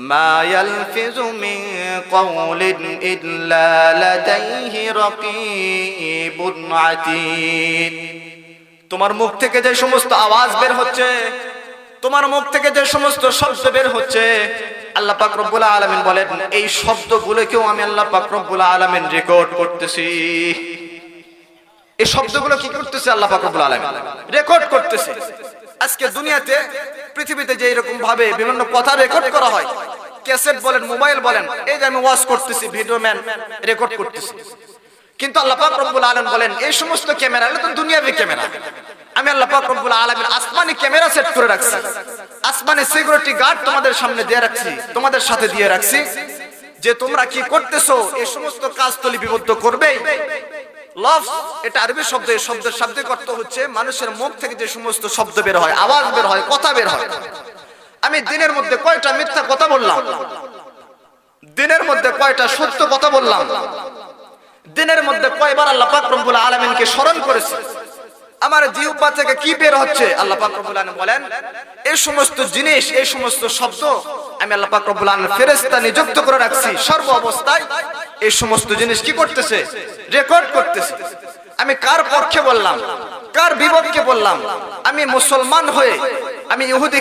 মা ইয়ালফিযু মিন কাওলিন ইল্লা লাদাইহি রাকীবুন আতীদ। তোমার মুখ থেকে যে সমস্ত আওয়াজ বের হচ্ছে, তোমার মুখ থেকে যে সমস্ত শব্দ বের হচ্ছে, আল্লাহ পাক রব্বুল আলামিন বলেন এই শব্দগুলোকেও আমি আল্লাহ পাক রব্বুল আলামিন রেকর্ড করতেছি। এই শব্দগুলো কি করতেছে? আল্লাহ পাক রব্বুল আলামিন রেকর্ড করতেছে। আজকে দুনিয়াতে, পৃথিবীতে যে এরকম ভাবে বিভিন্ন কথা রেকর্ড করা হয়, ক্যাসেট বলেন, মোবাইল বলেন, এই যে আমি ওয়াচ করতেছি, ভিডিও ম্যান রেকর্ড করতেছি, কিন্তু আল্লাহ পাক রব্বুল আলামিন বলেন এই সমস্ত ক্যামেরা এটা তো দুনিয়াবি ক্যামেরা। আমি আল্লাহ পাক রব্বুল আলামিন আসমানি ক্যামেরা সেট করে রাখছি, আসমানি সিকিউরিটি গার্ড তোমাদের সামনে দিয়ে রাখছি, তোমাদের সাথে দিয়ে রাখছি, যে তোমরা কি করতেছো এই সমস্ত কাজ তো লিপিবদ্ধ করবেই। লফজ এটা আরবি শব্দ, এই শব্দের শাব্দিক অর্থ হচ্ছে মানুষের মুখ থেকে যে সমস্ত শব্দ বের হয়, আওয়াজ বের হয়, কথা বের হয়। আমি দিনের মধ্যে কয়টা মিথ্যা কথা বললাম, দিনের মধ্যে কয়টা সত্য কথা বললাম, দিনের মধ্যে কয়বার আল্লাহ পাক রব্বুল আলামিনকে স্মরণ করেছি, আমার জিহ্বা থেকে কি বের হচ্ছে, আল্লাহ পাক রব্বুল আলামিন বলেন এই সমস্ত জিনিস, এই সমস্ত শব্দ আমি আল্লাহ পাক রব্বুল আলামিন ফেরেশতা নিযুক্ত করে রাখছি, সর্ব অবস্থায় এই সমস্ত জিনিস কি করতেছে? রেকর্ড করতেছে। আমি কার পক্ষে বললাম, কার বিপক্ষে বললাম, আমি মুসলমান হয়ে, আমি ইহুদি